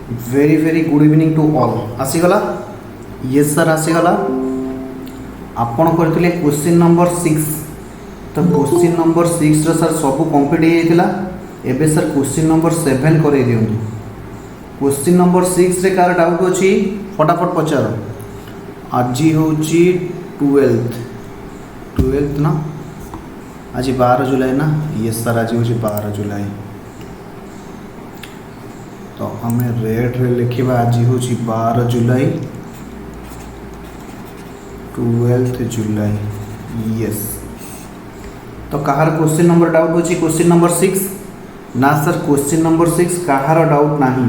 Very very good evening to all. आसीगला yes sir आसीगला। आपण करथिले क्वेश्चन नंबर 6। तो क्वेश्चन नंबर 6 रो सर सब कंप्लीट हो जाइतिला। एबे सर क्वेश्चन नंबर 7 करे दियंतु। क्वेश्चन नंबर 6 रे कार डाउट अछि फटाफट पचारो। आज होची 12th ना, आज 12 जुलाई ना। यस सर आज होची 12 जुलाई। तो आम रेड रे लिखा आज हूँ 12 जुलाई 12th जुलाई। यस तो कहार क्वेश्चन नंबर डाउट होची क्वेश्चन नंबर 6 ना सर। क्वेश्चन नंबर 6 कहार डाउट नहीं।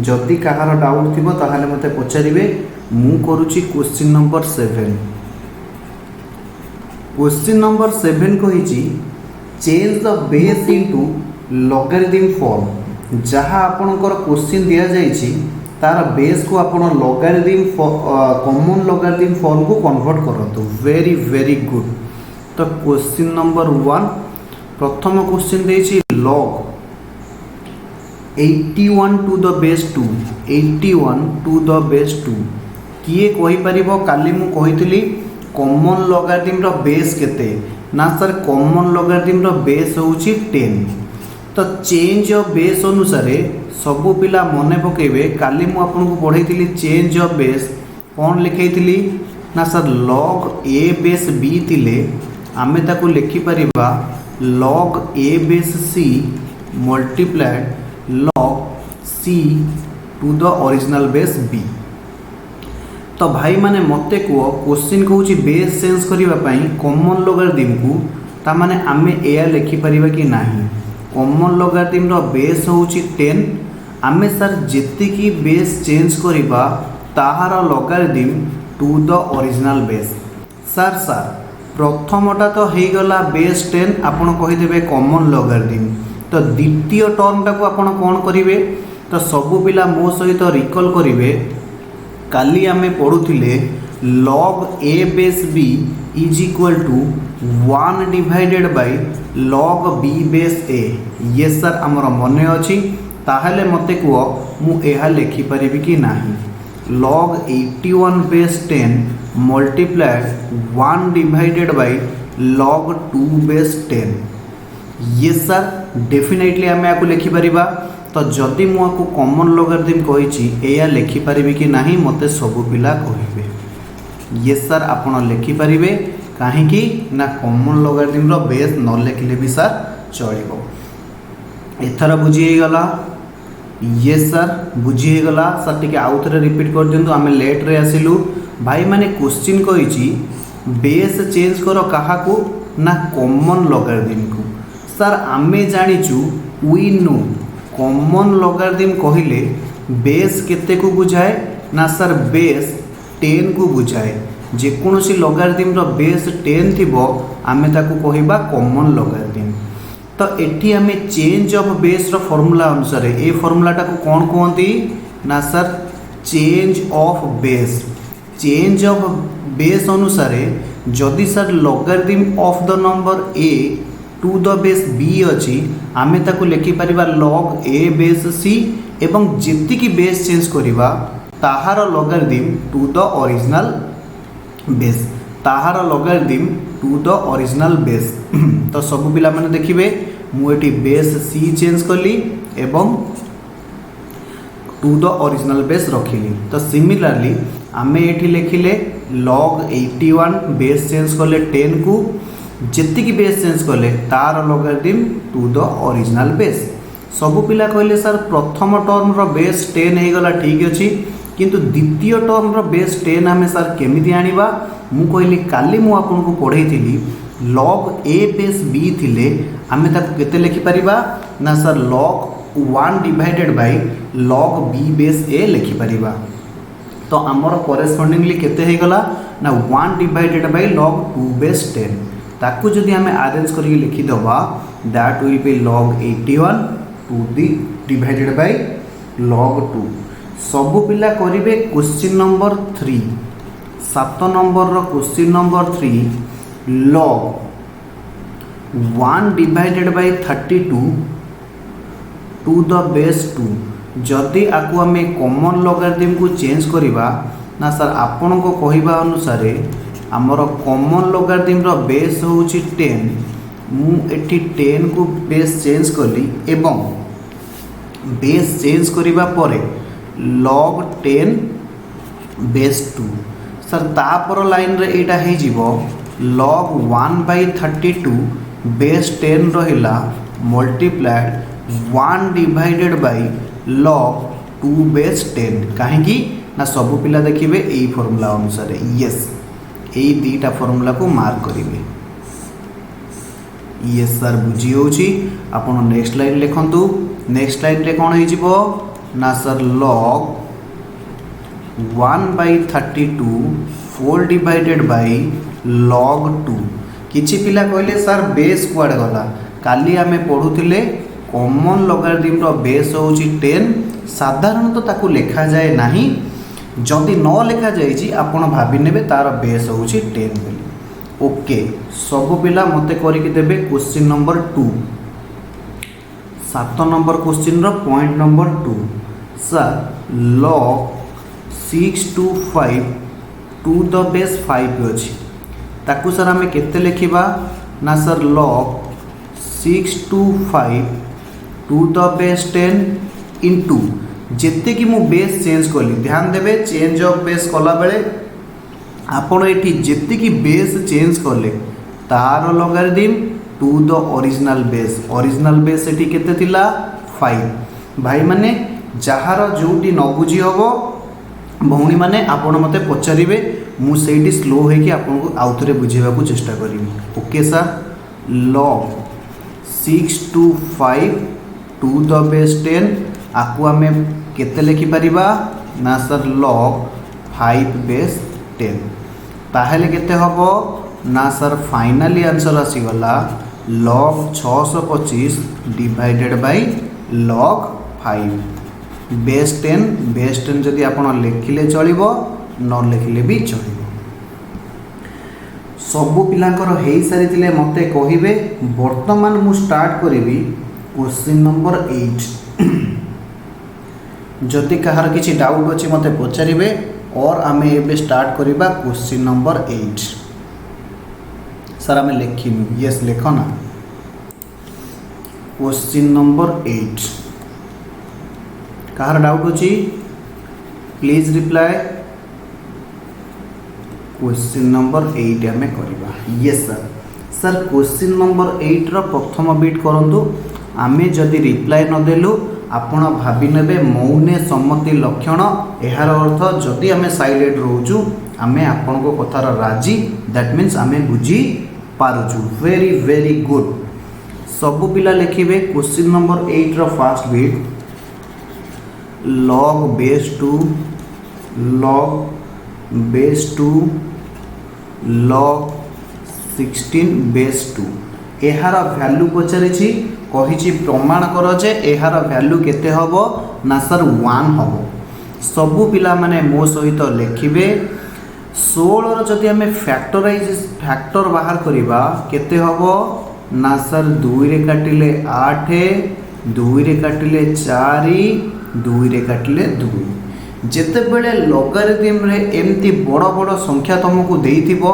जदि कहार डाउट थी ताहले मते पचारे। मु करूची क्वेश्चन नंबर 7। क्वेश्चन नंबर 7 कही change the base into logarithm form. जहाँ आपणकर क्वेश्चन दि जाइए तार बेस को आपण लॉगरिथम कॉमन लॉगरिथम फॉर्म को कन्वर्ट करंतु। Very very good. तो क्वेश्चन नंबर 1 प्रथम क्वेश्चन देछि log 81 to the base 2। 81 to the base 2 किए कहि परिबो? काली मु कहितली कॉमन लॉगरिथम रो बेस केते ना सर। कॉमन लॉगरिथम रो बेस होउची 10। तो चेंज ऑफ बेस अनुसार सबू पिला मने पकेबे। काली मु आपको पढ़ाई चेंज ऑफ बेस कौन लिखाई ना sir. Log A base B थिले आमे ताकू लिखि परिबा log A base C multiplied log C to the original base B. तो भाई माने मते को क्वेश्चन कहूची बेस चेंज करने कॉमन लॉगरिथम को ता माने आमे एया लिखि परिबा कि नाही। कॉमन लॉगरिथम रो बेस होउची 10। आमे सर जेतिकी बेस चेंज करिबा ताहार logarithm to the original base. Sir प्रथमटा तो हे गला बेस 10 आपण कहि देबे कॉमन लॉगरिथम। तो द्वितीय टर्मटा को आपण कोन करिवे? तो सबु पिला मो सहित रिकॉल करिवे। काली आमे पढुथिले log a base b is equal to 1 divided by log b base a। ये सर आमर मन अच्छी ताहले मते कह मु एहा लिखि परिबि कि नाही। log 81 base 10 multiplied 1 divided by log 2 base 10। ये सर डेफिनेटली आमे आकु लिखि परिबा। तो जदि मु आकु कॉमन लॉगरिथम कहिछि एया लिखि परिबि कि नाही मते सबु पिला कहिबे। ये सर आपण लिखि परिबे काहेकि ना कॉमन लॉगरिथम रो बेस न लिखले भी सर चलिबो। एथरा बुझी गला। ये सर बुझी गला। सर टिके आउ थरे रिपीट कर दियंतु। आमे लेट रे आसिलु भाई माने क्वेश्चन कहिछि बेस चेंज करो काहा को ना कॉमन लॉगरिथम को। सर आमे जानिचु वी नो कॉमन लॉगरिथम कहिले बेस केते को बुझाए ना सर। बेस 10 को बुझाए। जेकोसी लॉगरिथम रो बेस 10 थिबो आमे ताकू कहिबा कॉमन लॉगरिथम। तो एठी आमे चेंज ऑफ बेस रो फार्मूला अनुसार ए फार्मूलाटा को कोन कहंती ना sir change of base. Change of base अनुसार जदि sir logarithm of the number a to the base b अछि आमे ताकू लिखि परिबा log a बेस c एवं जेति की बेस चेंज करिबा ताहार logarithm to the original base. ताहार logarithm to the original base. तो सब पिला माने देखिबे मुएटी बेस सी चेंज कली एवं टू द ओरिजिनल बेस रखिली। तो सिमिलरली आमे एठी लिखिले log 81 बेस चेंज कले 10 को जेति की बेस चेंज कले तार logarithm to the original base. सब पिला कहले सर प्रथम टर्म रो बेस 10 हे गला ठीक अछि किंतु द्वितीय टर्म रो बेस 10 आमे सर केमिति आनिबा? मु कहली काली मु आपन को पढ़ाई log a बेस b थिले आमे ताको केते लिखि परिबा ना sir log 1 divided by log b base a लिखि परिबा। तो आमर करेस्पोंडिंगली केते हे गला ना 1 डिवाइडेड बाय log 2 बेस 10। ताकू जदि आमे अरेंज करि लिखि दबा that will be log 81 to the divided by log 2। सबु पिला करिवे क्वेश्चन नंबर 3। 7 नंबर रो question number 3 log 1 divided by 32 to the base 2 जदि आकु आम कॉमन लॉगरिथम को चेंज करवा ना सर आपण को कहवा अनुसार आमर कॉमन लॉगरिथम रो बेस होची 10 मु एठी 10 को बेस चेंज कली एवं बेस चेंज करिबा परे log 10 बेस 2 सर तापर लाइन रे एटा हे जीवो log 1/32 बेस 10 रहिला multiplied 1 divided by log 2 base 10 कहीं ना सब पिला देखिए यही फॉर्मूला अनुसार यस यही दीटा फॉर्मूला को मार्क करेंगे यस सर बुझी होची आपण नेक्स्ट लाइन लिखंतु नेक्स्ट लाइन रे कोन हे जीवो ना sir log 1/32 4 divided by log 2 किछि पिला कहले सर बेस कुआड गला काली आमे पढुथिले कॉमन लॉगरिथम रो बेस होची 10 साधारणतः ताकू लिखा जाए नाही जदि न लिखा जाइछि आपण भाबी नेबे तार बेस होची 10 बोली ओके सब पिला मते करिक देबे क्वेश्चन नंबर 2 7 नंबर क्वेश्चन रो point number 2 sir log 625 to the base 5 अछि ताकू सर आमे केते लिखिबा ना sir log 625 to the base 10 into जेते कि मु बेस चेंज कली ध्यान देबे चेंज ऑफ बेस कला बेले आपण एठी जेते कि बेस चेंज करले तार logarithm to the original base एठी केते थिला 5 भाई माने जहार जोटी न बुझी हबो भौणी माने आपण मते पचारिबे मु सेठी स्लो है कि आपन को आउथरे बुझेबा को चेष्टा करिमि okay sir log 625 to the base 10 आकु आमे केते लिखि परिबा ना सर log 5 बेस 10 ताहेले केते हबो ना सर फाइनली आंसर आसी गला log 625 divided by log 5 base 10 जदि आपण लिखिले चलिबो न लिखिले भी चलिबो सबु पिलांकर हेई सारी थिले मते कहिबे वर्तमान मु स्टार्ट करिवि क्वेश्चन नंबर 8 जदि कहार किछि डाउट अछि मते पचारिबे और आमे एबे स्टार्ट करिबा क्वेश्चन नंबर 8 सर आमे लिखिनु यस लिखो ना क्वेश्चन नंबर 8 कहार डाउट अछि प्लीज रिप्लाई क्वेश्चन नंबर 8 आमे करिबा yes sir sir question number 8 रो प्रथम बीट करंतु आमे जदि रिप्लाई न देलु आपण भाबी नेबे मौने सम्मति लक्षण एहार अर्थ जदि आमे साइलेंट रहउचु आमे आपण को कथार राजी दैट मीन्स आमे बुझी पारुचु वेरी वेरी गुड सब पिला लिखिबे question number 8 row first beat log base 2 log base 2 log 16 base 2 एहार value पचारिछि कहिछि प्रमाण कर जे एहार वैल्यू केते हबो ना सर 1 हबो सबु पिला माने मो सहित लिखिबे 16 रो जदि हमें फैक्टर बाहर करिबा केते हबो ना सर 2 रे काटिले 8 2 रे काटिले 4 2 रे काटिले 2 जेते बेले लॉगरिथम रे एमती बड़ बड़ संख्या तुमको देइथिबो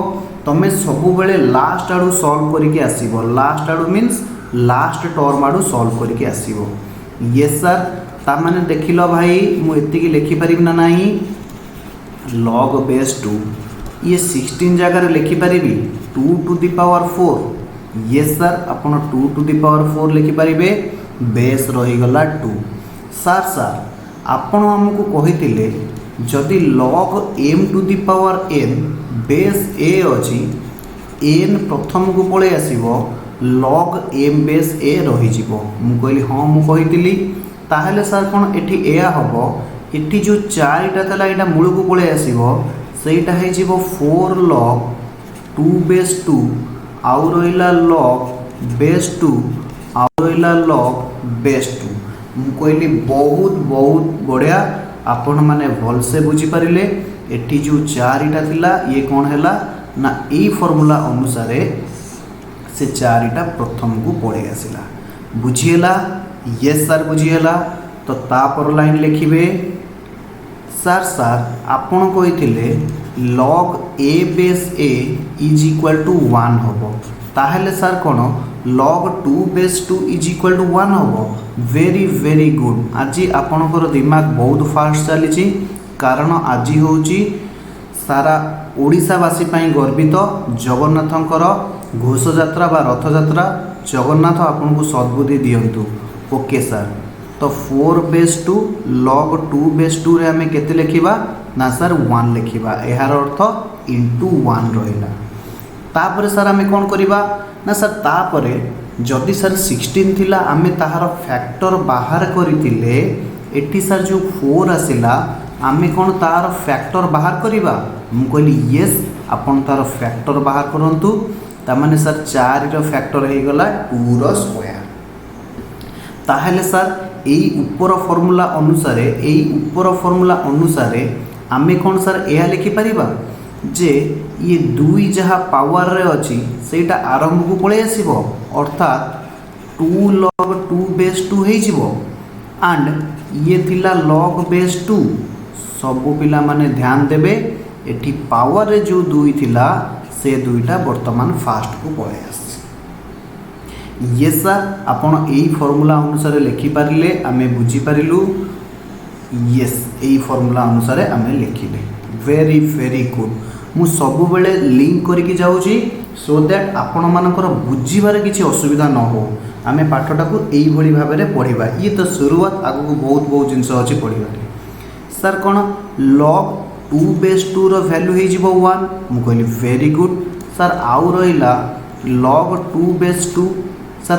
तमे सब बेले लास्ट आडू सॉल्व करके आसीबो लास्ट आडू मींस लास्ट टर्म आडू सॉल्व करके आसीबो यस सर ता माने देखिलो भाई मु एति की लिखि परिबि ना नाही log base 2 ये 16 जगह रे लिखि परिबि 2 to the power 4 yes sir आपण 2 टू द पावर 4 लिखि परिबे बेस रही गला 2 सर सर आपण हमकु कहितिले जदि log m to the power n base a अछि n प्रथम को पळे आसीबो log m बेस a रही जिवो मु कहली हां मु कहितिली ताहले सर कोन एठी एया हबो एठी जो 4टा तला एटा मूल को पळे आसीबो सेटा हे जिवो 4 log 2 बेस 2 आउ रहिला log बेस 2 आउ रहिला log बेस 2 मु कहली बहुत बहुत बढ़िया आपण माने भल से बुझी पारिले एठी जो 4टा थिला ये कोन हैला ना ई फार्मूला अनुसार से 4टा प्रथम को पड़े आसिला बुझीला यस सर बुझीला तो तापर लाइन लिखिबे सार आपण कहिथिले log a base a is equal to 1 होबो ताहेले सार कोन log 2 base 2 is equal to 1 होबो वेरी गुड आज आपणकर दिमाग बहुत फास्ट चली कारण आज होची सारा ओडिशावासी गर्वित जगन्नाथंकर घोष यात्रा बा रथ यात्रा जगन्नाथ आपन को सद्बुद्धि दियंतु ओके सर तो 4 बेस 2 log 2 बेस 2 रे हमें केते लिखिबा ना सर 1 लिखिबा एहार अर्थ इंटू 1 रहिला तापर सर हमें कौन करिबा ना सर तापरे जदि सर 16 थिला हमें ताहार फैक्टर बाहर करितिले एठी सर जो 4 आसिला आमे कौन तार फैक्टर बाहर करिबा मु कहली यस आपन तार फैक्टर बाहर करंतु ता माने सर 4 रो फैक्टर हे गला 2 रो स्क्वायर ताहेले सर एई ऊपर फार्मूला अनुसार आमे कौन सर एहा लिखि परिबा जे ये 2 जहा पावर रे अछि सेटा आरंभ को पळे आसीबो अर्थात 2 log 2 बेस 2 हे जिवो एंड ये थिला log बेस 2 सबु पिला माने ध्यान देबे एठी पावर रे जो 2 थिला से 2टा वर्तमान फास्ट को पळे आसी ये सर आपण एई फार्मूला अनुसार लिखि पारिले आमे बुझी पारिलु यस एई फार्मूला अनुसार आमे लिखिले वेरी गुड मु सब बेले लिंक करके जाउची सो दैट आपण मानकर बुझीबार किछि असुविधा न हो आमे पाठटा को एई भली भाबे रे पढिबा ये तो शुरुआत आगु को बहुत जिंस अछि पढिबा सर कोन log 2 बेस 2 रो वैल्यू हे जिवो 1 मु कहली वेरी गुड सर आउ रहिला log 2 बेस 2 सर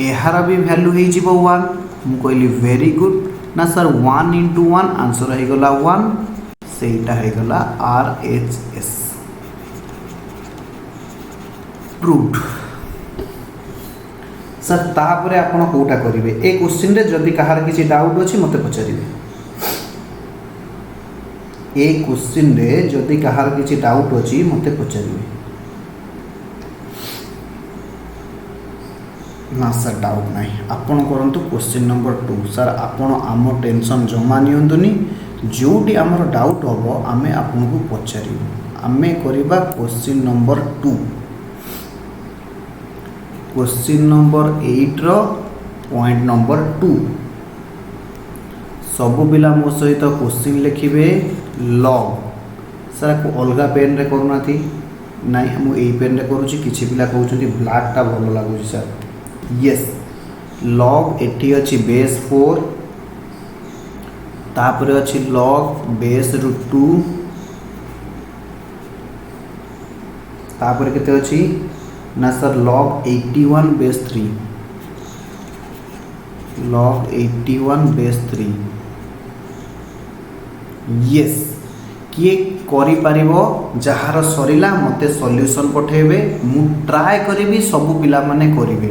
एहार भी वैल्यू हे जिवो 1 मु कहली वेरी गुड ना सर 1 into 1 आंसर हे गला 1 सेटा हे गला RHS प्रूव्ड सर तापरे आपण कोटा करिवे ए क्वेश्चन रे जदी कहार किछि डाउट अछि मते पचारिबे ए क्वेश्चन रे जदी कहार किछि डाउट अछि मते पचारिबे ना सर डाउट नहीं आपण करंतु क्वेश्चन नंबर 2 सर आपण आम टेंशन जमा नियंतुनी जोटी आमर डाउट होबो आमे आपन को पचारिबो आमे करिबा क्वेश्चन नंबर 2 क्वेश्चन नंबर 8 रो पॉइंट नंबर 2 सब पिला मो सहित क्वेश्चन लिखिबे log सर को अलगा पेन रे करना थी नहीं हम ए पेन रे करूची किछि पिला कहउछंती ब्लैक टा भलो लागुची सर यस log एटी अछि बेस 4 तापर अछि log बेस रूट 2 तापर केते अछि ना sir log 81 base 3 log 81 base 3 yes किए करि पारिबो जहार सरिला मते सॉल्यूशन पठेबे मु ट्राई करिवि सब पिला माने करिवे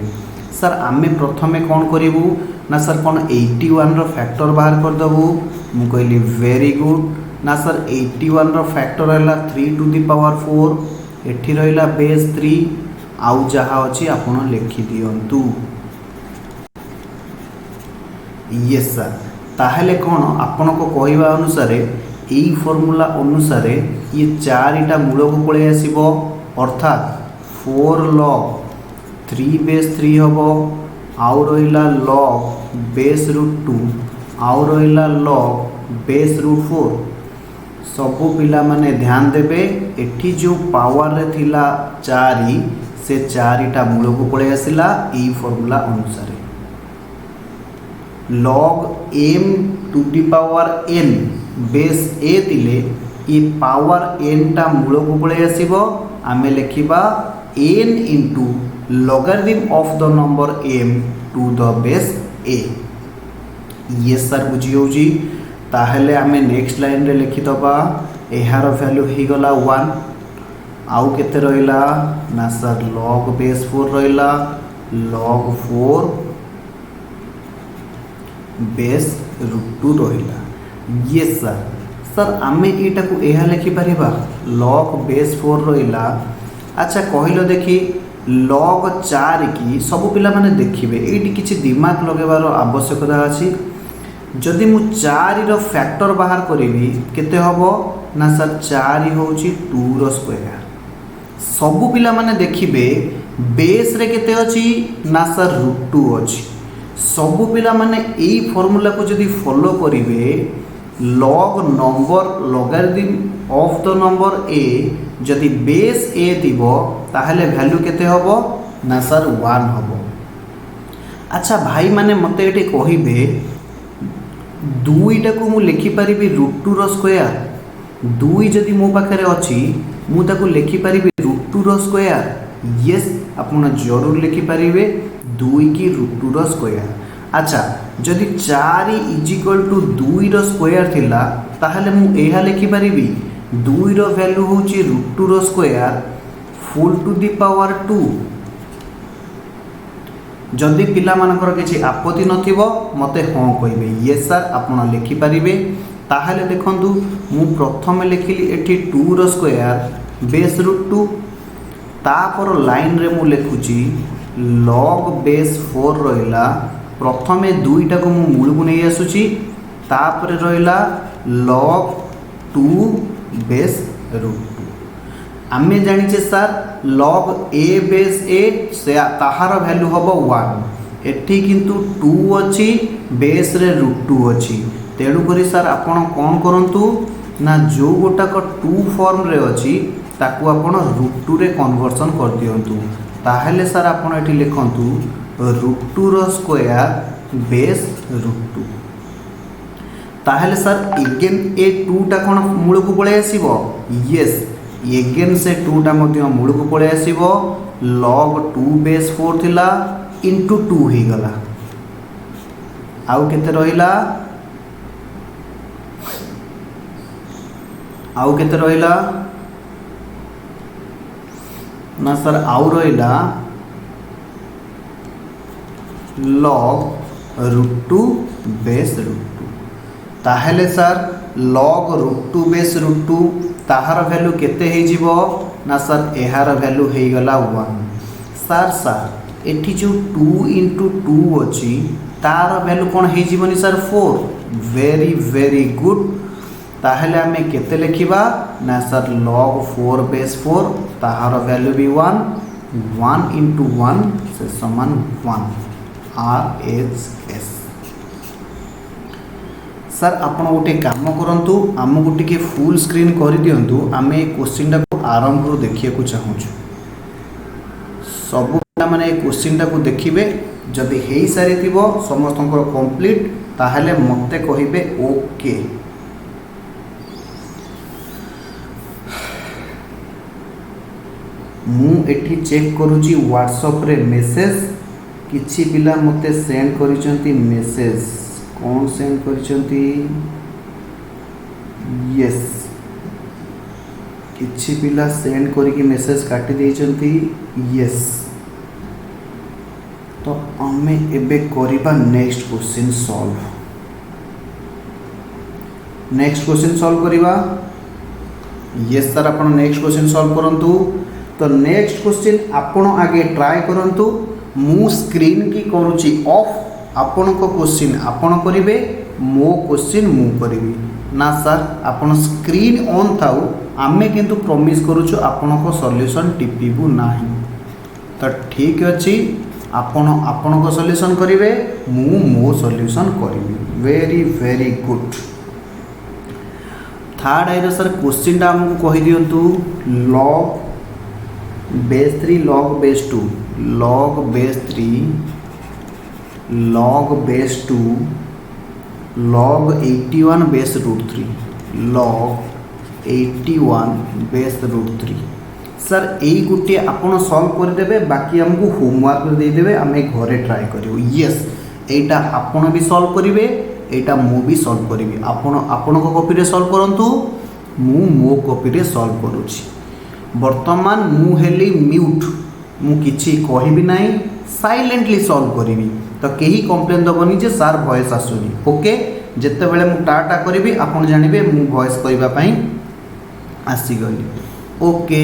सर आमे प्रथमे कौन करिवु ना सर कौन 81 रो फैक्टर बाहर कर दबु मु कहली वेरी गुड ना सर 81 रो फैक्टर रहला 3 टू द पावर 4 एठी रहला बेस 3 आउ जहा अछि आपण लिखि दियंतु यस सर ताहले कौन आपण को कहवा अनुसार एई फार्मूला अनुसार ये 4टा मूल को पळे आसीबो अर्थात 4 log 3 बेस 3 होबो आउ रहिला log बेस रूट 2 आउ रहिला log बेस रूट 4 सबु पिला माने ध्यान देबे एठी जो पावर रे थिला 4 से 4टा मूल को पळे आसिला एई फार्मूला अनुसार log m to the power n base a तिले ये पावर n टा मूल को पळे आसीबो आमे लिखिबा n into logarithm of the number m to the base a yes sir बुझी होजी ताहले आमे नेक्स्ट लाइन रे लिखि दबा एहार वैल्यू हे गला 1 आउ केते रहिला ना सर log बेस 4 रहिला log 4 बेस रूट 2 रहिला यस सर सर आमे एटा को एहा लिखि परिबा log बेस 4 रहिला अच्छा कहिलो देखि log 4 की सब पिला माने देखिबे एटी किछि दिमाग लगेबार आवश्यकता अछि जदि मु 4 रो फैक्टर बाहर करी केते हबो ना सर 4 होउची 2 रो स्क्वायर। सबु पिला माने देखिबे बेस रे केते अछि ना सर √2 अछि। सबु पिला माने एई फार्मूला को जदि फॉलो करिवे log number logarithm of the number A जदि बेस ए दिबो ताहले वैल्यू केते हबो ना सर 1 हबो। अच्छा भाई माने मते एटी कहिबे दुईटा को मु लिखि परिबी √2 रो स्क्वायर। 2 जदि मो पाखरे अछि मु ताको लिखि परिबी √2 रो स्क्वायर। यस आपण जरूर लिखि परिबे 2 की √2 रो स्क्वायर। अच्छा जदि 4 = 2 रो स्क्वायर थिला ताहले मु एहा लिखि परिबी 2 रो वैल्यू होची √2 रो square full to the power 2। जदि पिला मानकर किछि आपत्ति नथिबो मते हां कहिबे यस सर आपण लिखि परिबे। ताहले देखंतु मु प्रथम लिखिली एठी 2 रो स्क्वायर बेस √2 तापर लाइन रे मु लिखुची लॉग बेस 4 रहिला। प्रथमे दुईटा को मु मूल को नै आसुची तापर रहिला लॉग 2 बेस √2। आमे जानिचे sir log a base a से ताहार वैल्यू हबो 1। एठी किंतु 2 अछि बेस रे √2 अछि। तेणु करी सर आपण कोन करंतु ना जो गोटा को 2 फॉर्म रे अछि ताकू आपण √2 रे कन्वर्जन कर दियंतु। ताहले सर आपण एठी लिखंतु √2 रो स्क्वायर बेस √2। ताहले सर एगेन ए 2 टा कोन मूल को पळे आसीबो यस एगेन से 2 टा मध्य मूल को पळे आसीबो log 2 बेस 4 थिला इनटू 2 हे गला। आउ केते रहिला ना सर आउ रहिला log √2 बेस √2। ताहले सर log √2 बेस √2 ताहार वैल्यू केते हे जीवो ना सर एहार वैल्यू हे गला 1। सर एठी जो 2 * 2 अछि तार वैल्यू कोन हे जीवनी सर 4। Very very good. ताहले हमें केते लिखिबा ना सर log 4 बेस 4 ताहार वैल्यू भी 1। 1 * 1 से समान 1 RHS। सर आपण गोटे काम करंतु आमको टिके फुल स्क्रीन कर दियंतु आमे क्वेश्चन टा को आरंभ रो देखिया को चाहूँ। सब माने क्वेश्चन टा को देखिबे जदि हेई सारी थिबो समस्तंकर कंप्लीट ताहले मते कहिबे ओके। मु एठी चेक करूची व्हाट्सएप रे मेसेज किछि पिला मते सेंड करिसंती मेसेज कौन सेंड करिसंती यस किछि पिला सेंड करिकि मेसेज काटी देइसंती यस। तो आमे एबे करिबा next question solve. Next question solve करिबा यस सर आपण नेक्स्ट क्वेश्चन सॉल्व करंतु। तो नेक्स्ट क्वेश्चन आपण आगे ट्राई करंतु मु स्क्रीन की करूची ऑफ आपण को क्वेश्चन आपण करिवे मो क्वेश्चन मु करिवी ना सर आपण स्क्रीन ऑन थाउ आमे किंतु प्रॉमिस करूछु आपण को सॉल्यूशन टिपिबु नाही। तो ठीक अछि आपण को सॉल्यूशन करिवे मु मो सॉल्यूशन करिवी। Very very good. थर्ड आइरो सर क्वेश्चन टा हमको कहि दियंतु log base 3 log base 2 log base 3 log base 2 log 81 base √3 log 81 base √3। Sir यही गोटे आपण सॉल्व कर देबे बाकी हमको होमवर्क दे देबे आमे घरे ट्राई करियो। यस एटा आपण भी सॉल्व करिवे एटा मु भी सॉल्व करिवे। आपण को कॉपी रे सॉल्व करंतु मु मो कॉपी रे सॉल्व करूची। वर्तमान मु हेली म्यूट मु किछि कहिबी नाही साइलेंटली सॉल्व करिवी। तो केही कंप्लेन दबनी जे सर वॉइस आसुनी ओके। जेते बेले मु टाटा करिवी आपण जानिबे मु वॉइस करिबा पई आसी गली ओके।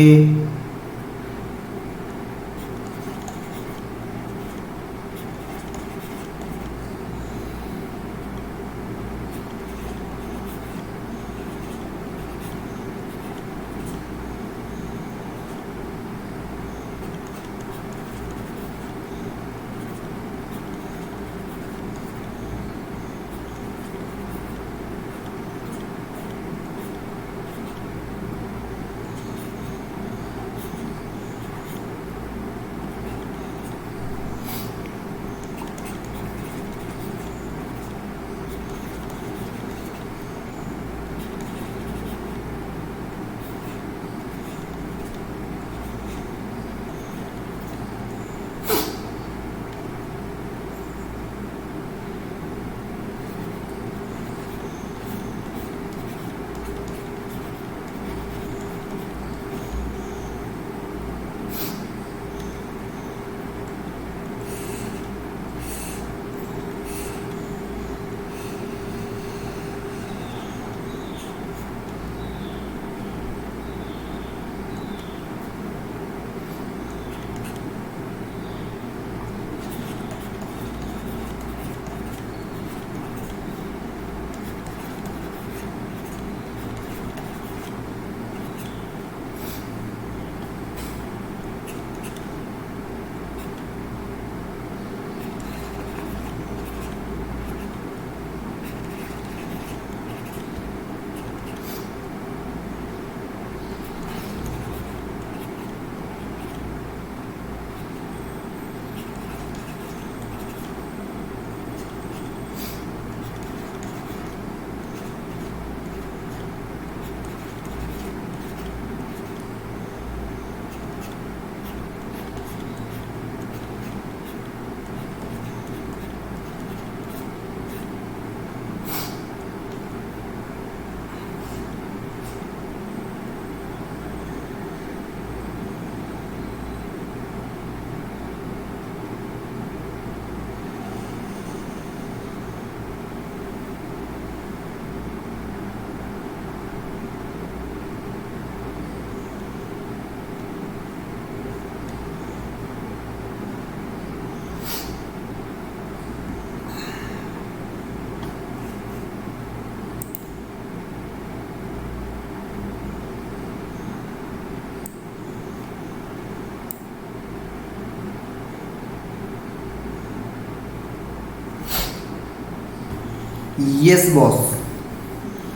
येस बॉस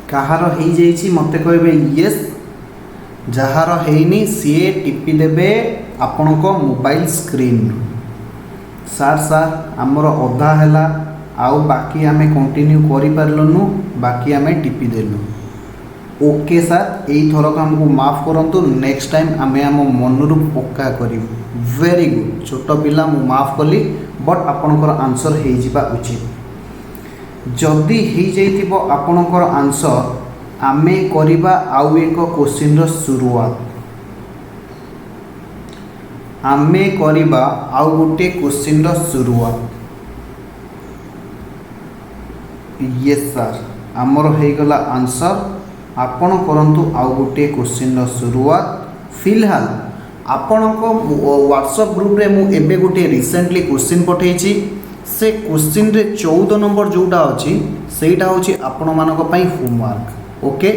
कहार हो जाइए मत कहे येस जार हैनी सी टिपी देबे आपण मोबाइल स्क्रीन सार सार आमर अधा है आउ बाकी आम कंटिन्यू करूँ बाकी आम टिपी देलु ओके सार यही थरक आमको माफ करंतु नेक्स्ट टाइम आम आम मनरू पक्का करूँ वेरी गुड छोट पिला मु माफ कली बट आपणकर आंसर हो जावा उचित जदि हो आपणकर आंसर आमे करिबा आउ एक क्वेश्चन रो शुरुआत आमे करिबा आउ गोटे क्वेश्चन रो शुरुआत यस सर आमर हो गला आंसर आपण करंतु आउ गोटे क्वेश्चन रो शुरुआत फिलहाल आपण को व्हाट्सएप ग्रुप रे मु एबे गोटे रिसेंटली क्वेश्चन पठेछि से क्वेश्चन रे 14 नंबर जोटा अछि सेटा होछि आपण मानक पई होमवर्क ओके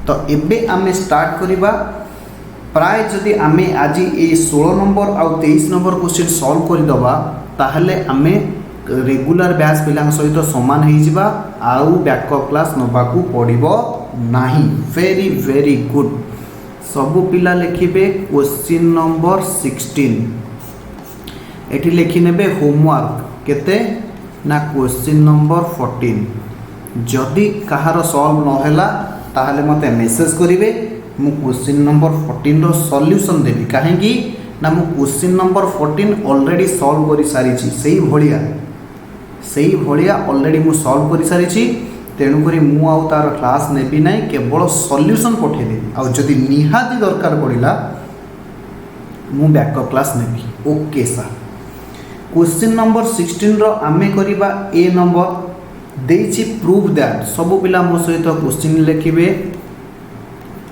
तो एबे आमे स्टार्ट करिबा प्राय जदि आमे आज ये 16 नंबर आउ 23 नंबर क्वेश्चन सॉल्व कर दबा ताहले आमे रेगुलर बैच पिला सहित समान हो जिबा आउ बैकअप क्लास नबाकू पड़िबो नाही वेरी वेरी गुड सबु पिला लिखिबे क्वेश्चन नंबर 16 एठी लिखि नेबे होमवर्क केते ना क्वेश्चन नंबर 14 जदि कहार सॉल्व न हैला ताहले मते मेसेज करिवे मु क्वेश्चन नंबर 14 रो सॉल्यूशन देबी काहेकि ना मु क्वेश्चन नंबर 14 ऑलरेडी सॉल्व करि सारी छी सही भलिया ऑलरेडी मु सॉल्व करि सारी छी तेणु करी मु आउ तार क्लास नेबी नाही केवल सॉल्यूशन पठे देबी आउ जदि निहाती दरकार पड़िला मु बैकअप क्लास नेबी ओके सर क्वेश्चन नंबर 16 रो आमे करिबा ए नंबर देछि प्रूव दैट सबु पिला मो सहित क्वेश्चन लिखिबे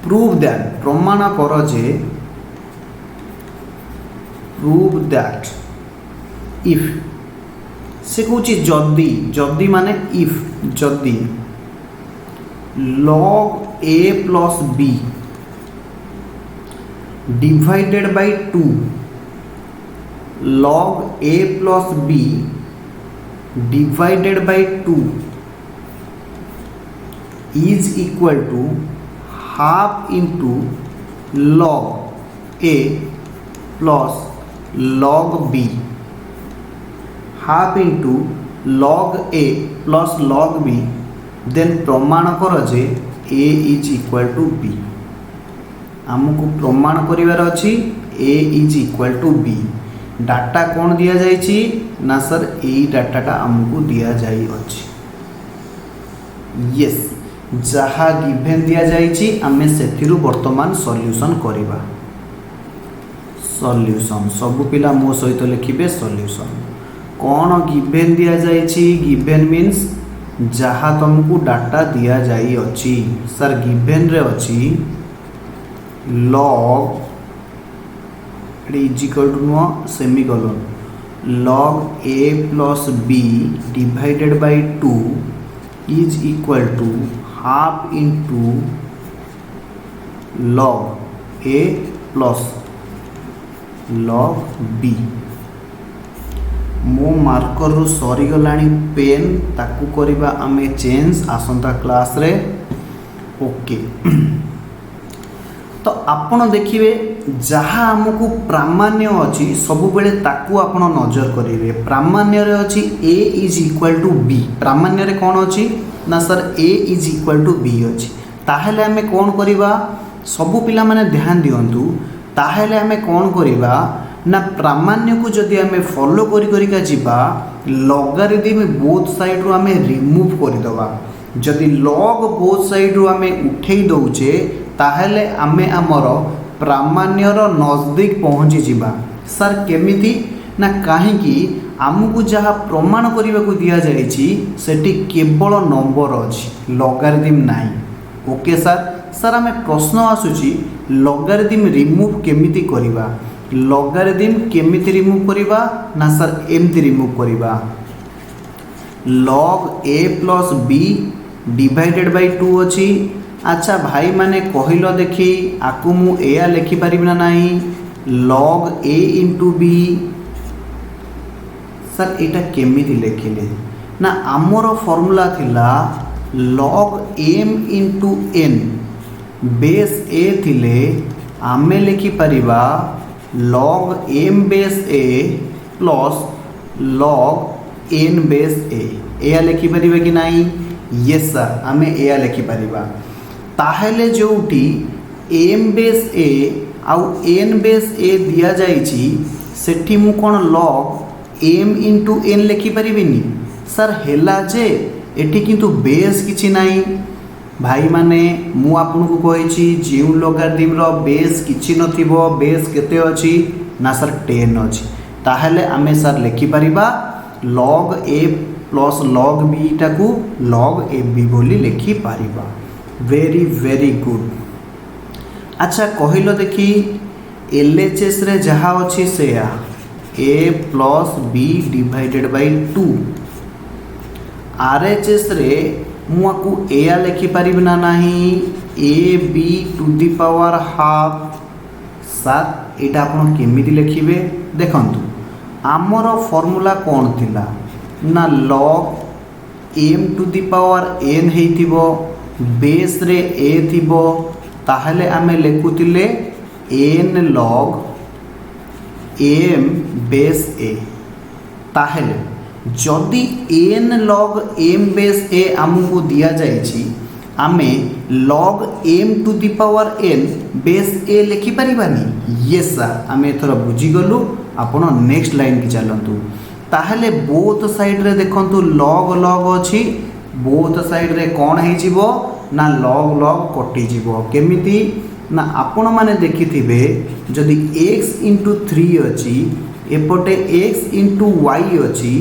प्रूव दैट प्रमाण कर जे प्रूव दैट इफ से कहूँ जदि जदि माने इफ जदि log a plus b divided by 2 log a plus b divided by 2 is equal to half into log a plus log b half into log a plus log b then प्रमाण कर जे a is equal to b आमको प्रमाण करिवार अछि a is equal to b data कौन दिया जाइछि ना sir यही डाटाटा आमको दिया जाई अछि यस जहा गिवन दिया जाइछि आमे सेथिरु वर्तमान सॉल्यूशन करिबा सॉल्यूशन सब पिला मो सहित लिखिबे सॉल्यूशन कौन गिवन दिया जाइछि गिवन मीन्स जहा तुमको डाटा दिया जाई अछि सर गिवन रे अछि log is equal to no semicolon log a plus b divided by 2 is equal to half into log a plus log b मो मार्कर रु सरी गलानी पेन ताकू करिबा आमे चेंज आसंता क्लास रे ओके तो आपण देखिए जहाँ आमको प्रामाण्य अच्छी सब बेले ताकू आपण नजर करेंगे प्रामाण्य रे अच्छी a is equal to b प्रामाण्य रे कौन अच्छी ना sir a is equal to b अच्छी ताहले आमे कौन करिबा सबु पिला माने ध्यान दियंतु ताहले आमे कौन करिबा ना प्रामाण्य को जदि आमे फॉलो करी करिका जिबा लॉगरिथम बोथ साइड रो आमे रिमूव करि दबा जदि लॉग बोथ साइड रो आमे उठेई दउचे ताहले आमे हमर प्रामाण्यर नजदीक पहुँची जिबा सर केमिति ना कहीं आमको जहाँ प्रमाण करने को दि जाइए सेठी केवल नंबर अच्छी लॉगरिथम नाही ओके सर सर आम प्रश्न आसूची लॉगरिथम रिमूव केमिति करिबा लॉगरिथम केमिति रिमूव करिबा ना सर एमती रिमूव करिबा log a plus b divided by 2 अच्छी अच्छा भाई माने कहिलो देखी आकु मु एया लिखि परिबि ना नाही log a into b sir एटा केमिति लेखिले ना आमर फॉर्मूला थिला log m into n base a थिले आमे लिखि परिबा log m base a plus log n base a एया लिखि परिबा कि नाही? यस सर आमे एया लिखि परिबा। ताहेले जोटी m बेस a आउ n बेस a दिया जाइछि सेठी मु कोन log m इंटू n लिखि परिबिनी सर हेला जे एठी किंतु बेस किछि नाही। भाई माने मु आपन को कहिछि जेउ लोगारिथम रो बेस किछि नथिबो बेस केते अछि ना सर 10 अछि ताहेले आमे सर लिखि परिबा log a plus log b टाकू log ab बोली लिखि परिबा। Very very good. अच्छा कहिलो देखि LHS रे जहा अछि सेया a plus b divided by 2 RHS रे मुआकू एया लिखि पारिब ना नाही a b to the power half. Sir एटा आपण केमिति लिखिबे देखंतु आमर फॉर्मूला कोन थिला ना log m to the power n हेतिबो बेस रे a थिबो ताहले आमे लेखुतिले n log m base a ताहले जदि n log m base a आमको दिया जाइछि आमे log m to the power n base a लिखि परिबानी। यस सर आमे एथर बुझी गलु। आपण नेक्स्ट लाइन की चलंतु ताहले बोथ साइड रे देखंतु log log अछि बोथ साइड रे कोन हे जिवो ना log log कटि जिवो केमिति ना आपण माने देखिथिबे जदि x इंटू 3 अछि एपटे x इंटू y अछि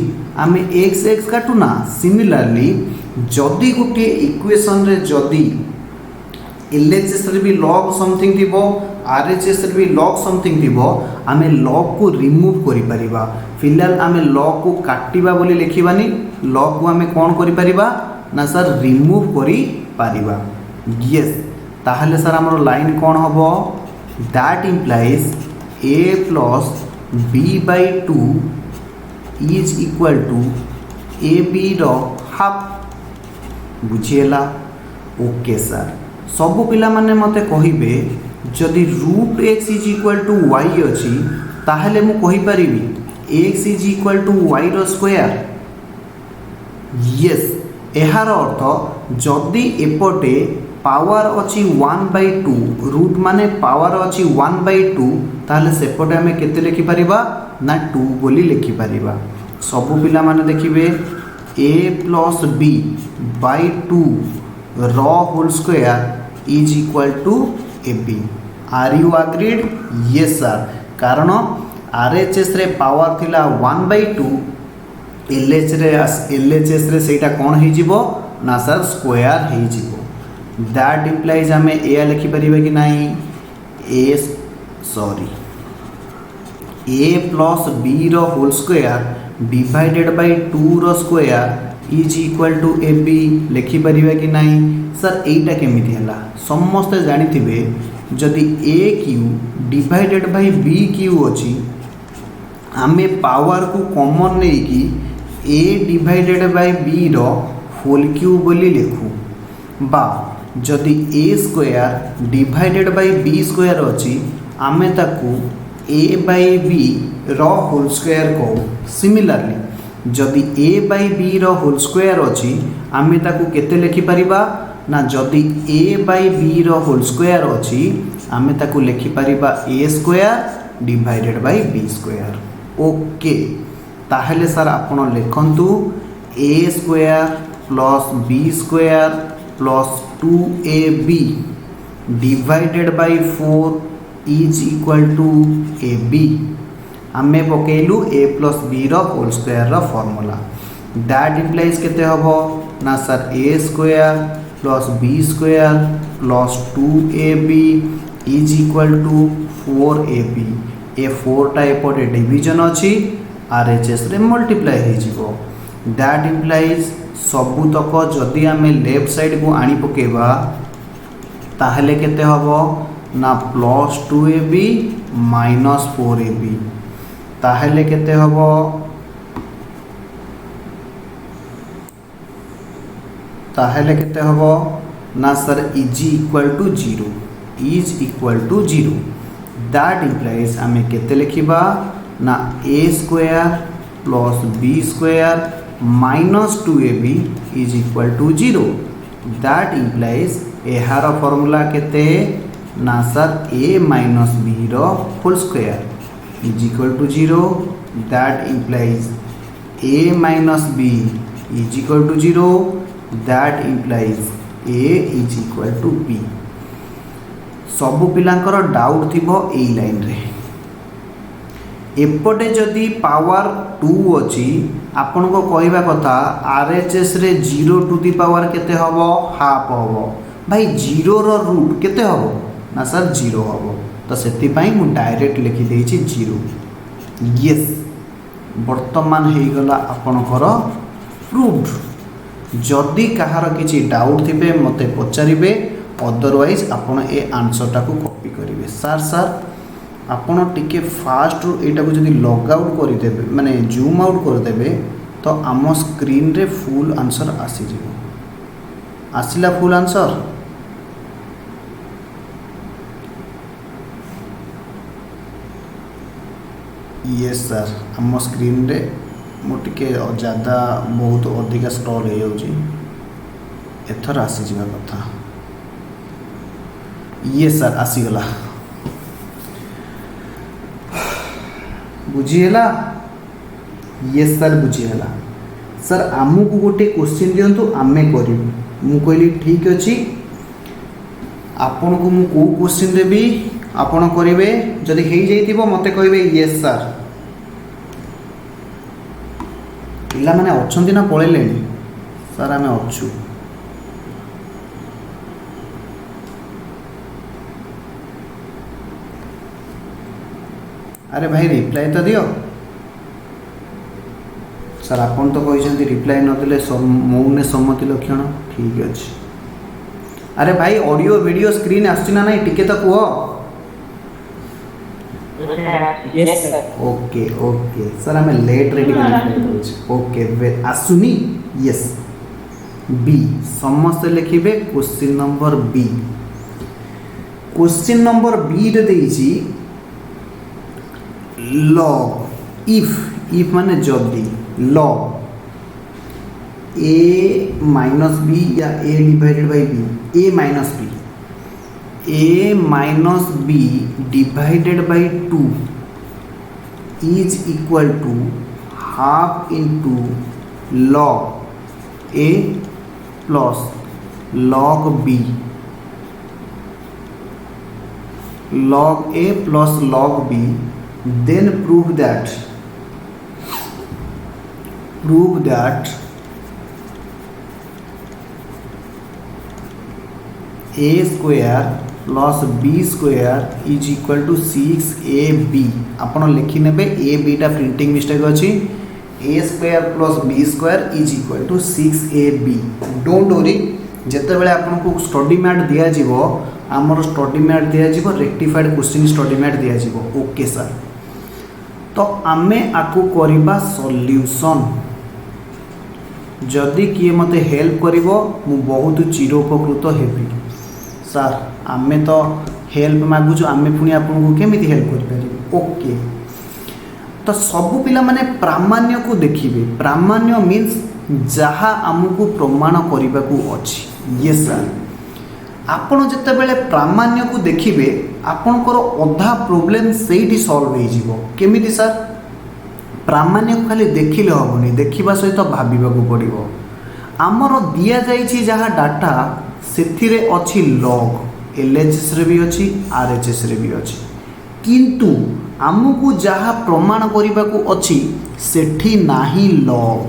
आमे x x काटू ना। सिमिलरली जदि गोटे इक्वेशन रे जदि LHS रे भी log समथिंग थिबो RHS रे भी log समथिंग थिबो आमे log को रिमूव करि परिबा। फिलहाल आमे log को काटिबा बोली लिखिबानी log को आमे कोन करि परिबा ना सर रिमूव करि परिबा। यस ताहले सर हमर लाइन कोन हबो that implies a plus b by 2 is equal to ab रो हाफ। बुझिएला? ओके सर सबु पिला माने मते कहिबे जदि root x is equal to y अछि ताहले मु कहि परिबी x is equal to y रो स्क्वायर। यस एहार अर्थ जदि एपटे पावर अछि 1/2 रूट माने पावर अछि 1/2 ताहले सेपटे हमें केते लिखि परिबा ना 2 बोली लिखि परिबा। सबु पिला माने देखिबे a प्लस b बाय 2 रॉ whole square is equal to ab। Are you agreed? Yes sir कारण RHS रे पावर थिला 1/2 LHS रे सेटा कोन हे जिवो ना सर स्क्वायर हे जिवो। दैट इंप्लाइज हमें ए लिखि परिबे कि नाही a प्लस b रो होल स्क्वायर डिवाइडेड बाय 2 रो square is equal to ab लिखि परिबे कि नाही सर एटा केमिति हला? समस्त जानिथिबे जदि a q divided by b q अछि आमे पावर को कॉमन नै कि a डिवाइडेड बाय b रो होल क्यूब बोली लिखु बा जदि a square divided by b square अछि आमे ताकू a बाय b रो होल स्क्वायर को। सिमिलरली जदि a बाय b रो होल स्क्वायर अछि आमे ताकू केते लिखि परिबा ना जदि a बाय b रो होल स्क्वायर अछि आमे ताकू लिखि परिबा a square divided by b square. Okay ताहले सर आपण लिखंतु a square plus b square plus 2ab divided by 4 is equal to ab। आमे पकेलु a प्लस b रो होल स्क्वायर रो फार्मूला। दैट इंप्लाइज केते हबो ना sir a square plus b square plus 2ab is equal to 4ab। ए 4 टा एपटे डिवीजन अछि RHS रे मल्टीप्लाई हे जिवो। दैट इंप्लाइज सबु तक जदि आमे लेफ्ट साइड को आनी पकेबा ताहले केते हबो ना प्लस 2ab माइनस 4ab ताहले केते हबो ताहले केते हबो ना sir is equal to 0 is equal to 0 that implies आमे केते लिखिबा ना a square plus b square minus 2ab is equal to 0 that implies एहार फॉर्मूला केते ना सर a माइनस b रो whole square is equal to 0 that implies a minus b is equal to 0 that implies a is equal to b सबु पिलांकर doubt थिबो ए line रे एपटे जदि power 2 अछि आपन को कहबा कथा आरएचएस रे 0 टू दी पावर केते हबो हाफ हबो भाई 0 रो रूट केते हबो ना सर 0 हबो तो सेति पई मु डायरेक्ट लिखि देछि 0 यस वर्तमान हे गला आपनकर प्रूव्ड जदि कहार किछि डाउट थिबे मते पचारिबे अदरवाइज आपण ए आंसर टाको कॉपी करेंगे सर आपण टिके फास्ट एटा को जदि लॉग आउट कर देबे माने जूम आउट कर देबे तो आम स्क्रीन रे फुल आंसर आसी जिवो आसिला फुल आंसर यस सर आम स्क्रीन रे मो टिके ज्यादा बहुत अधिक स्क्रॉल हो जाउची एथर आसी जिवा कथा ये सर आसीगला बुझीगला ये सर बुझीगला सर आमको गोटे क्वेश्चन दिंतु आमे करिबु मु कहली ठीक अछि आपन को मु को क्वेश्चन देबी आपन करिवे जदि हेई जाइतिबो मते कहबे यस सर पिला माने अछंती ना पळेलेनी सर आमे अछु अरे भाई रिप्लाई तो दियो सर आपन तो कहते रिप्लाई न देले मौन सम्मति लक्षण ठीक अच्छे अरे भाई ऑडियो वीडियो स्क्रीन आसना ना टिके तो कह yes sir okay okay sir आम लेट रेडी ओके आसुनी यस बी समस्त लिखिबे question number B question number B रे देइछि log if माने जदि log a माइनस बी या a divided by b a minus b divided by 2 is equal to half into log a plus log b log a plus log b then prove that a square plus b square is equal to 6ab आपण लिखि नेबे a b टा printing mistake अछि a square plus b square is equal to 6ab don't worry जते बेले आपन को study mat दिया जीवो आमर स्टडी मैट दिया जीवो रेक्टिफाइड क्वेश्चन स्टडी मैट दिया जीवो ओके सर तो आमे आकु करिबा सॉल्यूशन जदि किए मते हेल्प करिवो मु बहुत चिरोपकृत हेबी सर आमे तो हेल्प मागुछु आमे पुनी आपन को केमिति हेल्प करि पारि ओके तो सब पिला माने प्रामाण्य को देखिबे प्रामाण्य मीन्स जहा आमको प्रमाण करिबा को अछि यस सर आपण जते बेले प्रामाण्य को देखिबे आपनकर अधा प्रोब्लेम सेठी सॉल्व हो जिवो केमिति सर प्रामाण्य को खाली देखिले होबनी देखिबा सहित भाबिबा को पड़िबो हमर दिया जाईछि जहा डाटा सेथिरे अछि लॉग एलएचएस रे भी अछि आरएचएस रे भी अछि किंतु आमको जहा प्रमाण करिबा को अछि सेठी नाही लॉग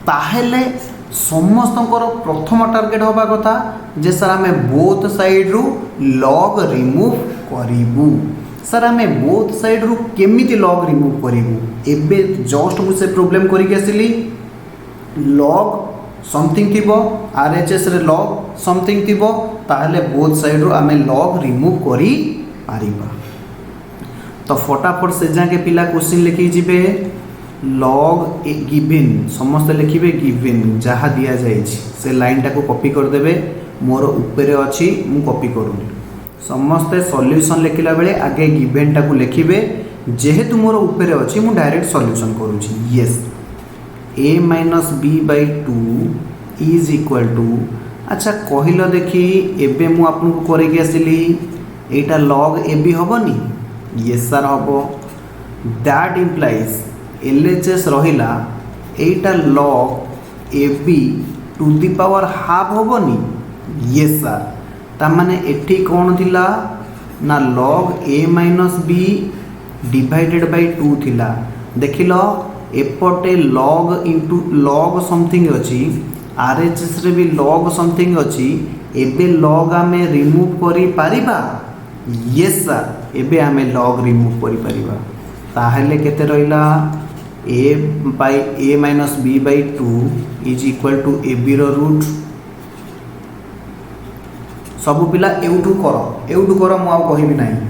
ताहेले समस्तंकर प्रथम टार्गेट होबा कथा जे सर आमे बोथ साइड रु लॉग रिमूव करिवु सर आमे बोथ साइड रु केमिति लॉग रिमूव करिवु एबे जस्ट मु से प्रॉब्लम करि के आसिली लॉग समथिंग थिबो आरएचएस रे लॉग समथिंग थिबो ताहले बोथ साइड रु आमे लॉग रिमूव करि पारिबा तो फटाफट से जाके पिला क्वेश्चन लिखि जिबे लॉग ए गिवन समस्त लिखिबे गिवन जहाँ दिया जाइछि से लाइन टाको कॉपी कर देबे मोर ऊपर अछि मु कॉपी करूनी समस्ते सॉल्यूशन लिखिला बेले आगे गिवन टाको लिखिबे जेहेतु मोर ऊपर अछि मु डायरेक्ट सॉल्यूशन करूछि yes a minus b by 2 is equal to अच्छा कहिलो देखी एबे मु आपन को करे के आसिली एटा log ab हबनी यस सर हबो दैट इंप्लाइज LHS रहिला एटा log ab to the power half हबनी यस सर ता माने एठी कोन थिला ना log a minus b divided by 2 थिला देखिलो एपटे log इंटू log समथिंग अछि RHS रे भी log समथिंग अछि एबे log आमे रिमूव करि पारिबा यस सर एबे आमे log रिमूव करि पारिबा ताहेले केते रहिला a by a minus b by 2 is equal to ab रो रूट सब पिला एउठू करो मु आउ कहिबी नाही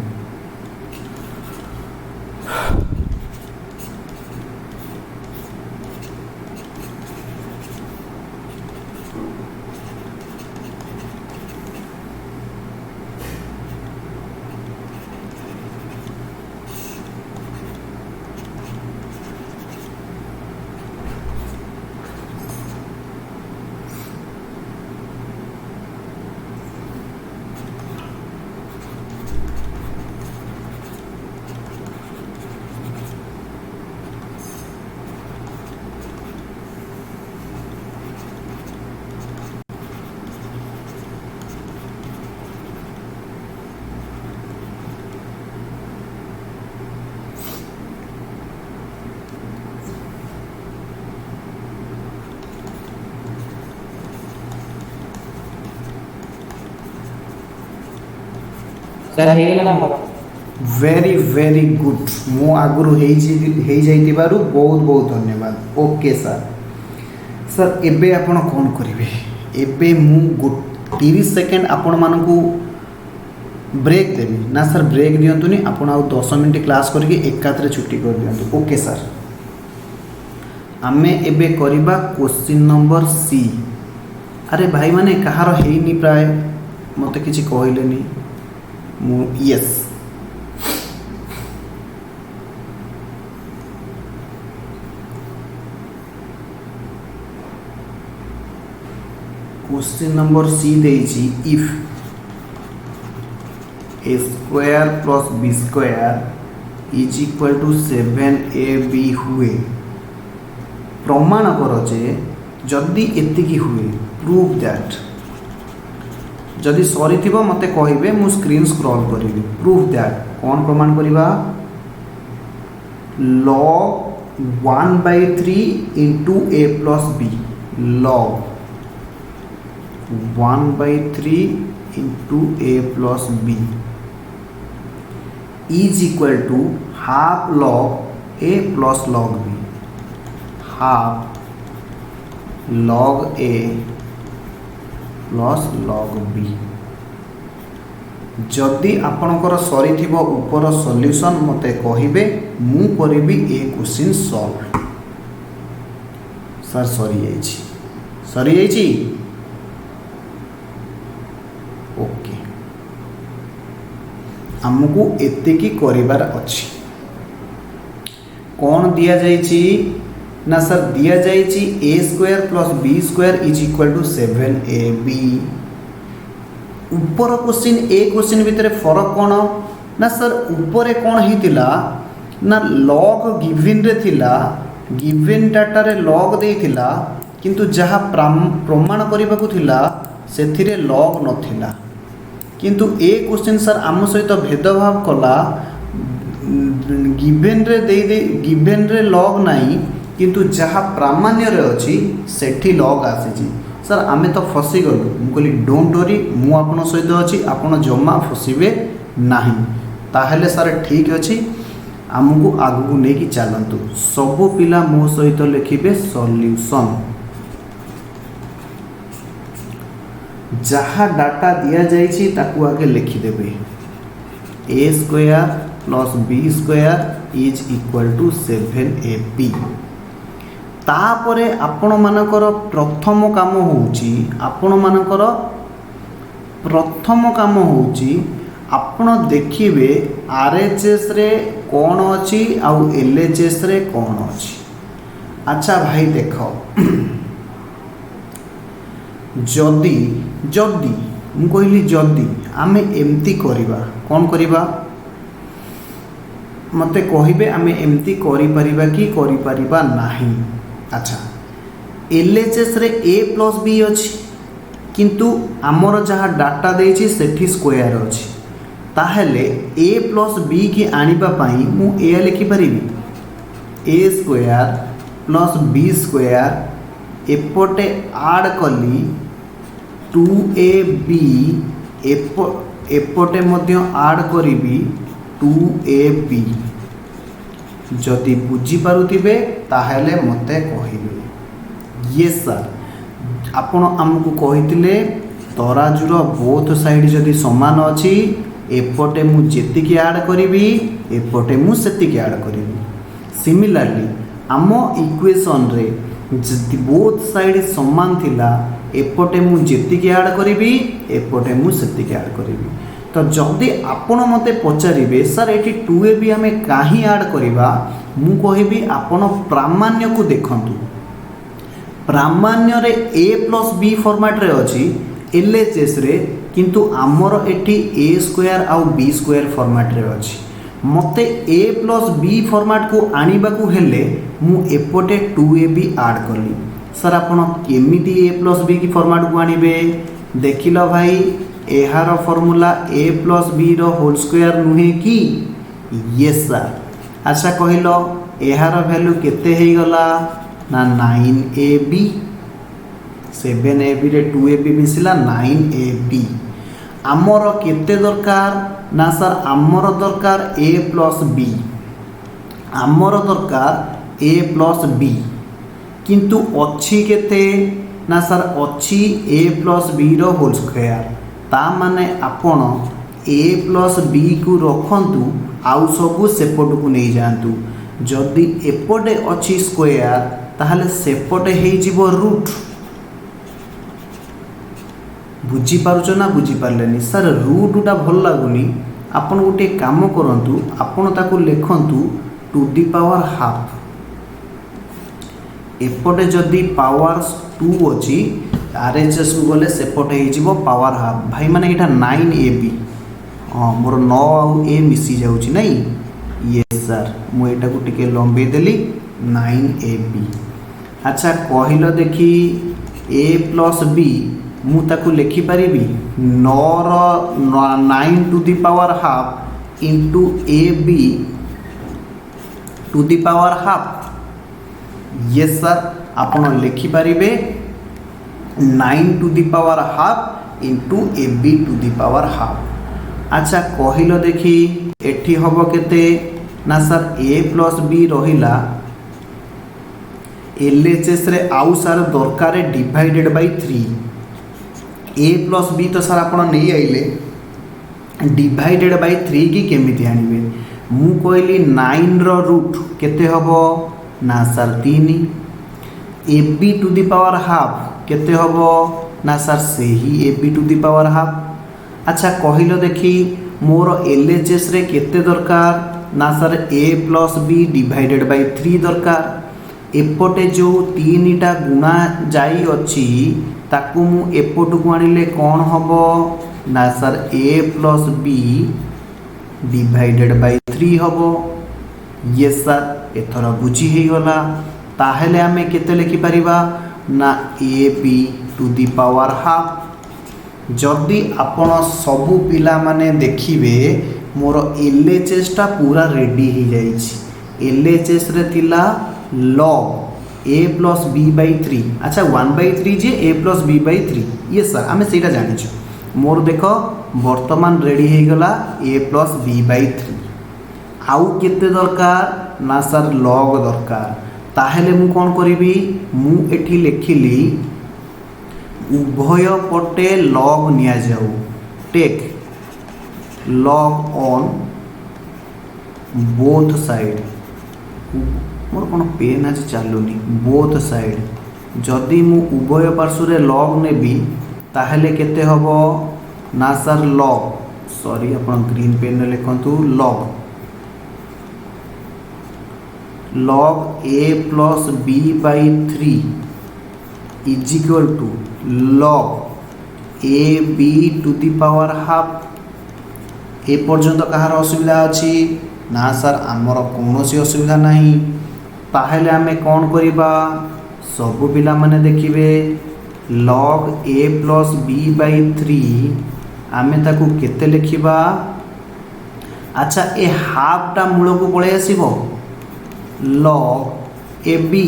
सर हेगला मोर वेरी वेरी गुड मु आगुरु हे जाइतिबारु बहुत बहुत धन्यवाद ओके सर सर एबे आपण कोन करिवे एबे मु 30 सेकेंड आपण मानकू ब्रेक देबी ना सर ब्रेक दियंतुनी आपण आउ 10 मिनिट क्लास करके एकात्र छुट्टी कर दियंतु ओके सर आमे एबे करिबा क्वेश्चन नंबर सी अरे भाई माने कहार हेनी प्राय मते किछि कहलेनी यस क्वेश्चन नंबर सी देछि if a square plus b square is equal to 7ab हुए प्रमाण कर जे जदि एतिकी हुए प्रूव दैट जदि सरी थिबो मते कहिबे मु स्क्रीन स्क्रॉल करिवि प्रूफ दैट कोन प्रमाण करिवा log 1/3 into a plus b log 1/3 into a plus b is equal to half log a plus log b half log a plus log b जदि आपणकर सरी थिबो ऊपर सॉल्यूशन मते कहिबे मु करिबी ए क्वेश्चन सॉल्व सर सरी जाइछि ओके हमकु एतिकी करिवार अछि कोन दिया जाइछि ना सर दिया जाइछि a square plus b square is equal to 7ab ऊपर क्वेश्चन ए क्वेश्चन भितर फरक कोन ना सर ऊपर कोन हितिला ना log गिवन रे थिला गिवन डाटा रे log देथिला किंतु जहा प्रमाण करिबा को थिला सेथिरे log नथिला किंतु ए क्वेश्चन सर आम सहित भेदभाव कला गिवन रे दे गिवन रे log नाही किंतु जहाँ प्रामाण्य रे अच्छी सेठी लॉग आसी सर आमे तो फसी गलु मु कहली डोंट वरी मु आपन सहित अच्छी आपन जमा फसिबे नाही ताहेले सर ठीक अछि आमको आगु नहीं कि चलतु सबु पिला मो सहित लिखिबे सॉल्यूशन जहाँ डाटा दिया जाइछि ताकू आगे लिखिदेबे a square plus b square is equal to 7ab। तापरे आपण मानकर प्रथम काम होउची आपण मानकर प्रथम काम होउची आपण देखिबे आरएचएस रे कौन अच्छी आउ एलएचएस रे कौन अच्छी। अच्छा भाई देख जदि जदि मु कहली जदि आमे एमती करिबा कौन करिबा मते कहिबे आमे एमती करि परिबा कि करि परिबा नाही। अच्छा एलएचएस रे ए प्लस बी अच्छी किंतु आमर जहाँ डाटा देछि सेठी स्क्वायर अच्छी ताहले ए प्लस बी की आनिबा पाई मु ए लिखि परिबी ए स्क्वायर प्लस बी स्क्वायर एपटे आड कली 2ab एपटे मध्य आड करिबी 2ab। जदि बुझी पारुथिबे ताहले मते कहिबे। ये सर आपण आमको कहितिले तराजुर बोथ साइड जदि समान अछि एपटे मु जेतिकी ऐड करिबी एपटे मु सेतिकी ऐड करिबी। सिमिलरली आम इक्वेशन रे जदि बोथ साइड समान थिला एपटे मु जेतिकी ऐड करिबी एपटे मु सेतिकी ऐड करिबी। तो जदि आपण मते पचारिबे सर एठी 2ab आमे काहे ऐड करिबा मु कहिबी आपण प्रामाण्य को देखंतु। प्रामाण्य रे a प्लस b फॉर्मेट रे अछि एलएचएस रे किंतु आमर एठी ए स्क्वायर आउ बी स्क्वायर फॉर्मेट रे अछि। मते ए प्लस बी फॉर्मेट को आनिबा को हेले मु एपटे 2ab ऐड करली। सर आपण केमिति ए प्लस बी की फॉर्मेट को आनिबे देखिलो भाई एहार फॉर्मूला ए प्लस बी रो होल स्क्वायर नुहे कि यस सर। अच्छा कहिलो एहार वैल्यू केते हे गला ना 9ab 7ab रे 2ab मिसिला 9ab। आमर केते दरकार ना सर आमर दरकार a प्लस b आमर दरकार a प्लस b किंतु अच्छी केते ना सर अच्छी a प्लस b रो होल स्क्वायर ता माने आपण a प्लस b को रखंतु आउ सबु सेपट को नहीं जानतु। जदि एपटे अच्छी स्क्वायर ताहले सेपटे हे जीवो रूट। बुझी पारुछ ना बुझी पारलेनी सर रूटटा भल लागुनी आपण गोटे काम करंतु आपण ताको लिखंतु टू दी पावर हाफ एपटे जदि पावर 2 अछि आरएचएस को गले सेपटे हे जीवो पावर हाफ। भाई माने एटा 9ab हां मोर 9 आउ ए मिसी जाउची नै यस सर मु एटा को टिके लंबे देली 9ab। अच्छा कहिलो देखी a प्लस b मु ताकू लिखि पारिबी 9 to the power half into ab to the power half. Yes sir आपण लिखि पारिबे 9 to the power half into ab to the power half. अच्छा कहिलो देखी एठी हबो केते ना सर a प्लस b रहिला एलएचएस रे आउ सर दरकार divided by 3 a plus b तो सर आपण नहीं आइले डिवाइडेड बाय 3 की केमिति आनिबे मु कहली 9 रो रूट केते हबो ना sir 3 ab to the power half केते हबो ना सर सेही ab to the power half. अच्छा कहिलो देखी मोर एलएचएस रे केते दरकार ना sir a plus b divided by 3 दरकार। एपटे जो 3टा गुणा जाई अछि ताकू मु एपट को आनिले कौन हबो ना sir a plus b divided by 3 हबो। यस सर एथरा बुझी हे गला ताहेले आमे केते लिखि परिबा ना ab to the power half. जदि आपण सबु पिला माने देखिबे मोर एलएचएस टा पूरा रेडी ही जाइछि। एलएचएस रे थिला log a plus b by 3 अच्छा 1/3 जे a प्लस b बाय 3 ये सर आमे सेटा जानिछु। मोर देखो वर्तमान रेडी हे गला a प्लस b बाय 3 आउ केते दरकार ना सर log दरकार। ताहेले मु कोन करिवि मु एठी लेखिली उभय पटे log निया जाऊ take log on both side मोर कौन पेन आज चलुनी बोथ साइड जदि मु उभय पार्श्व लॉग नेबी ताहले केते हबो ना सर लॉग सॉरी अपन ग्रीन पेन लिखंतु log a plus b by 3 is equal to log a b to the power half. ए पर्यंत कहार असुविधा अच्छी ना सर आमर कौन सी असुविधा नहीं ताहले आमे कौन करिबा सबु पिला माने देखिबे log a plus b by 3 आमे ताकू केते लिखिबा। अच्छा ए हाफ टा मूल को पळे आसीबो लॉग ए बी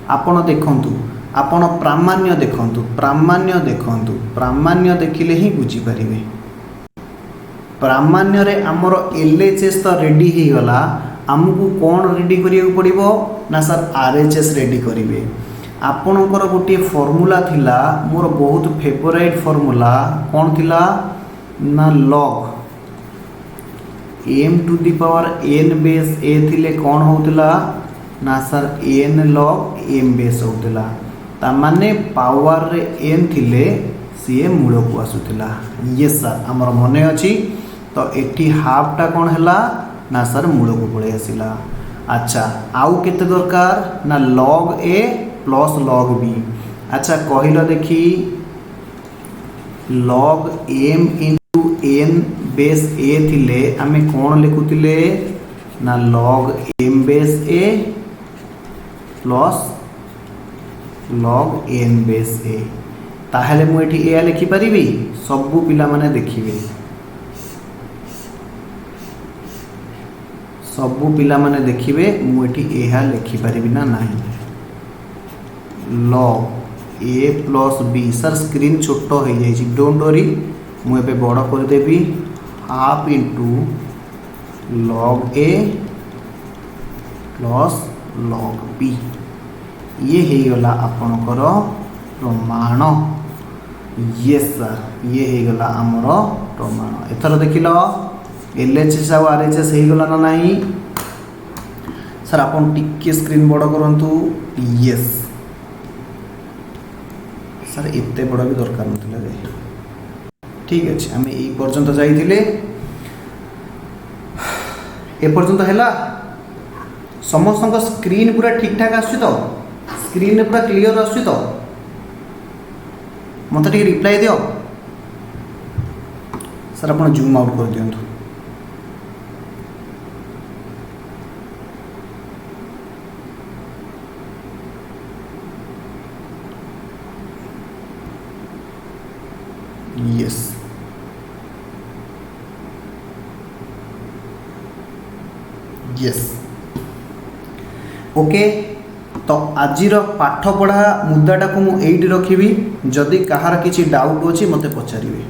आपण देखंतु आपण प्रामाण्य देखंतु प्रामाण्य देखिले ही बुझी परिबे। प्रामाण्य रे हमर एलएचएस तो रेडी ही गला हमकु कौन रेडी करिया पड़िबो ना सर आरएचएस रेडी करिवे। आपणकर गोटे फॉर्मूला थिला मोर बहुत फेवरेट फॉर्मूला कौन थिला ना log m to the power n base a थिले कौन होतला ना sir n log m base होतला ता माने पावर रे n थिले सी मूल को आसुतला। यस सर हमर मने अछि तो एठी हाफ टा कौन हैला ना सर मूल को पळे आसिला। अच्छा आउ केते दरकार ना log a plus log b। अच्छा कहिलो देखी log m into n base a थिले आमे कौन लिखुतिले ना log m base a plus log n base a ताहले मु एठी a लिखि परिबी सबु पिला माने देखिबे सबु पिला माने देखिबे मु एठी a लिखि परिबी ना नाही log a plus b sir screen छोटो हो जाई डोंट वरी मु एबे बड़ कर देबी half into log a plus log b ये हे गला आपनकर प्रमाण। यस सर ये हे गला हमर प्रमाण। एथर देखिलो एलएचएस आ आरएचएस हे गला ना नाही सर आपन टिके स्क्रीन बड़ करंतु। यस सर एते बड़ भी दरकार नथिला रे ठीक अछि हमें ए पर्यंत जाइथिले ए पर्यंत हैला समस्त स्क्रीन पूरा ठीक ठाक आसु तो स्क्रीन पूरा क्लियर आसु तो मत टिके रिप्लाई दियो सर अपन जूम आउट कर दियंतु। यस यस ओके तो आजिर पाठ पढ़ा मुद्दाटा को मु एइटी रखिबी जदि कहार किछि डाउट अछि मते पचारिबे।